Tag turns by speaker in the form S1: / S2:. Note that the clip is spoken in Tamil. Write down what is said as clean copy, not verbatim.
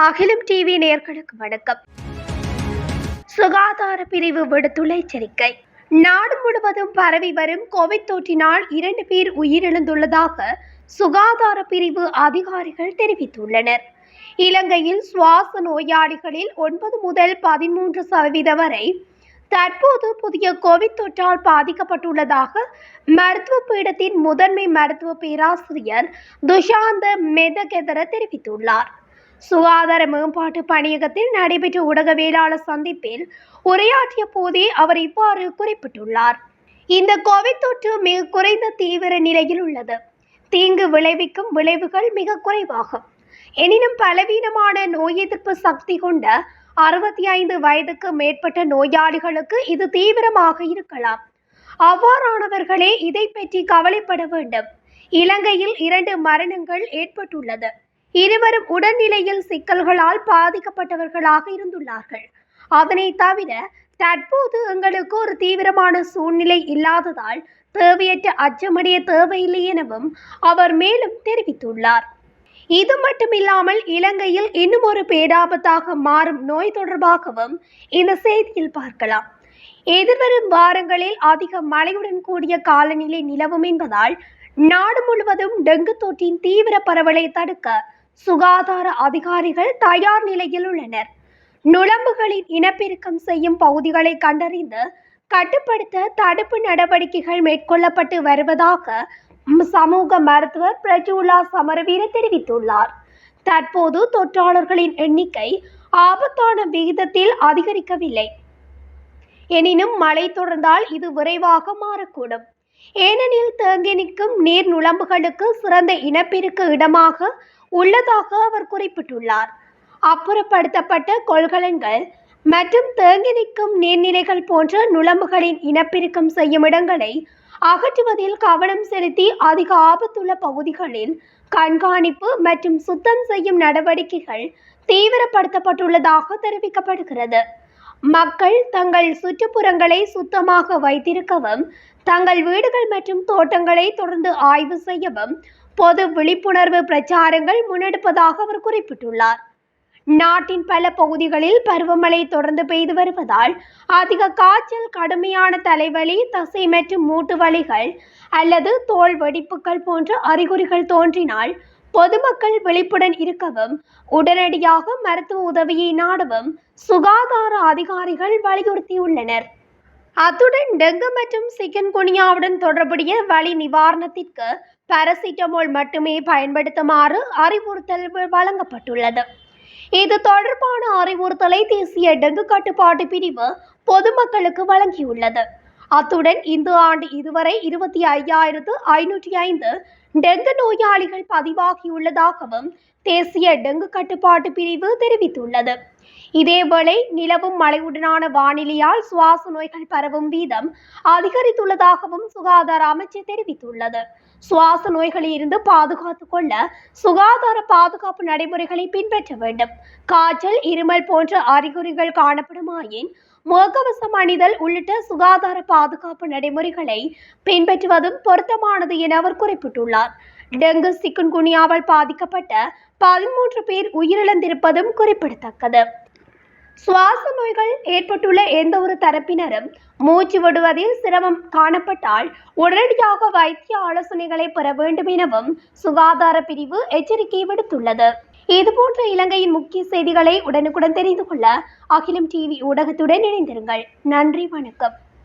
S1: அகிலம் டிவி நேயர்களுக்கு வணக்கம். சுகாதார பிரிவு விடுத்துள்ள எச்சரிக்கை. நாடு முழுவதும் பரவி வரும் கோவிட் தொற்றினால் 2 பேர் உயிரிழந்துள்ளதாக சுகாதார பிரிவு அதிகாரிகள் தெரிவித்துள்ளனர். இலங்கையில் சுவாச நோயாளிகளில் 9 முதல் 13% வரை தற்போது புதிய கோவிட் தொற்றால் பாதிக்கப்பட்டுள்ளதாக மருத்துவ பீடத்தின் முதன்மை மருத்துவ பேராசிரியர் துஷாந்த மெதகெதர தெரிவித்துள்ளார். சுகாதார மேம்பாட்டு பணியகத்தில் நடைபெற்ற ஊடகவியலாளர் சந்திப்பில் உரையாற்றிய போதே அவர் இவ்வாறு குறிப்பிட்டுள்ளார். இந்த கோவிட் தொற்று மிக குறைந்த தீவிர நிலையில் உள்ளது. தீங்கு விளைவிக்கும் விளைவுகள் மிக குறைவாகும். எனினும் பலவீனமான நோய் எதிர்ப்பு சக்தி கொண்ட 65 வயதுக்கு மேற்பட்ட நோயாளிகளுக்கு இது தீவிரமாக இருக்கலாம். அவ்வாறானவர்களே இதை பற்றி கவலைப்பட வேண்டும். இலங்கையில் 2 மரணங்கள் ஏற்பட்டுள்ளது. இருவரும் உடல்நிலையில் சிக்கல்களால் பாதிக்கப்பட்டவர்களாக இருந்துள்ளார்கள். அதனை தவிர தற்போது எங்களுக்கு ஒரு தீவிரமான சூழ்நிலை இல்லாததால் தேவையற்ற அச்சமடைய தேவையில்லை எனவும் அவர் மேலும் தெரிவித்துள்ளார். இது மட்டுமில்லாமல் இலங்கையில் இன்னும் ஒரு பேராபத்தாக மாறும் நோய் தொடர்பாகவும் இந்த செய்தியில் பார்க்கலாம். எதிர்வரும் வாரங்களில் அதிக மழையுடன் கூடிய காலநிலை நிலவும் என்பதால் நாடு முழுவதும் டெங்கு தொற்றின் தீவிர பரவலை தடுக்க சுகாதார அதிகாரிகள் தயார் நிலையில் உள்ளனர். நுளம்புகளின் இனப்பெருக்கம் செய்யும் பகுதிகளை கண்டறிந்து கட்டுப்படுத்த தடுப்பு நடவடிக்கைகள் மேற்கொள்ளப்பட்டு வருவதாக சமூக மருத்துவர் பிரஜூலா சமரவீர தெரிவித்துள்ளார். தற்போது தொற்றாளர்களின் எண்ணிக்கை ஆபத்தான விகிதத்தில் அதிகரிக்கவில்லை. எனினும் மழை தொடர்ந்தால் இது விரைவாக மாறக்கூடும். ஏனெனில் தேங்கி நிற்கும் நீர் நுளம்புகளுக்கு சிறந்த இனப்பெருக்க இடமாக உள்ளதாக அவர் குறிப்பிட்டுள்ளார். அப்புறப்படுத்தப்பட்ட கொள்கலன்கள் மற்றும் தேங்கி நிற்கும் நீர்நிலைகள் போன்ற நுளம்புகளின் இனப்பெருக்கம் செய்யும் இடங்களை அகற்றுவதில் கவனம் செலுத்தி அதிக ஆபத்துள்ள பகுதிகளில் கண்காணிப்பு மற்றும் சுத்தம் செய்யும் நடவடிக்கைகள் தீவிரப்படுத்தப்பட்டுள்ளதாக தெரிவிக்கப்படுகிறது. மக்கள் தங்கள் சுற்றுப்புறங்களை சுத்தமாக வைத்திருக்கவும் தங்கள் வீடுகள் மற்றும் தோட்டங்களை தொடர்ந்து ஆய்வு செய்யவும் பொது விழிப்புணர்வு பிரச்சாரங்கள் முன்னெடுப்பதாக அவர் குறிப்பிட்டுள்ளார். நாட்டின் பல பகுதிகளில் பருவமழை தொடர்ந்து பெய்து வருவதால் அதிக காய்ச்சல், கடுமையான தலைவலி, தசை மற்றும் மூட்டு வலிகள் அல்லது தோல் வெடிப்புகள் போன்ற அறிகுறிகள் தோன்றினால் பொதுமக்கள் விழிப்புடன் இருக்கவும் உடனடியாக மருத்துவ உதவியை நாடவும் சுகாதார அதிகாரிகள் வலியுறுத்தியுள்ளனர். அத்துடன் டெங்கு மற்றும் சிக்கன்குனியாவுடன் தொடர்புடைய வலி நிவாரணத்திற்கு பாராசிட்டமால் மட்டுமே பயன்படுத்துமாறு அறிவுறுத்தல் வழங்கப்பட்டுள்ளது. இது தொடர்பான அறிவுறுத்தலை தேசிய டெங்கு கட்டுப்பாட்டு பிரிவு பொதுமக்களுக்கு வழங்கியுள்ளது. அத்துடன் இந்த ஆண்டு இதுவரை 25,505 டெங்கு நோயாளிகள் பதிவாகியுள்ளதாகவும் தேசிய டெங்கு கட்டுப்பாட்டு பிரிவு தெரிவித்துள்ளது. இதேவேளை நிலவும் மழையுடனான வானிலையால் சுவாச நோய்கள் பரவும் வீதம் அதிகரித்துள்ளதாகவும் சுகாதார அமைச்சு தெரிவித்துள்ளது. சுவாச நோய்களில் இருந்து பாதுகாத்துக் கொள்ள சுகாதார பாதுகாப்பு நடைமுறைகளை பின்பற்ற வேண்டும். காய்ச்சல், இருமல் போன்ற அறிகுறிகள் காணப்படுமாயின் முகக்கவசம் அணிதல் உள்ளிட்ட சுகாதார பாதுகாப்பு நடைமுறைகளை பின்பற்றுவதும் பொருத்தமானது என அவர் குறிப்பிட்டுள்ளார். டெங்கு, சிக்குன்குனியாவால் பாதிக்கப்பட்ட 13 பேர் உயிரிழந்திருப்பதும் குறிப்பிடத்தக்கது. சுவாச நோய்கள் ஏற்பட்டுள்ள எந்த ஒரு தரப்பினரும் மூச்சு விடுவதில் சிரமம் காணப்பட்டால் உடனடியாக வைத்திய ஆலோசனைகளை பெற வேண்டும் எனவும் சுகாதார பிரிவு எச்சரிக்கை விடுத்துள்ளது. இதுபோன்ற இலங்கையின் முக்கிய செய்திகளை உடனுக்குடன் தெரிந்து கொள்ள அகிலம் டிவி ஊடகத்துடன் இணைந்திருங்கள். நன்றி, வணக்கம்.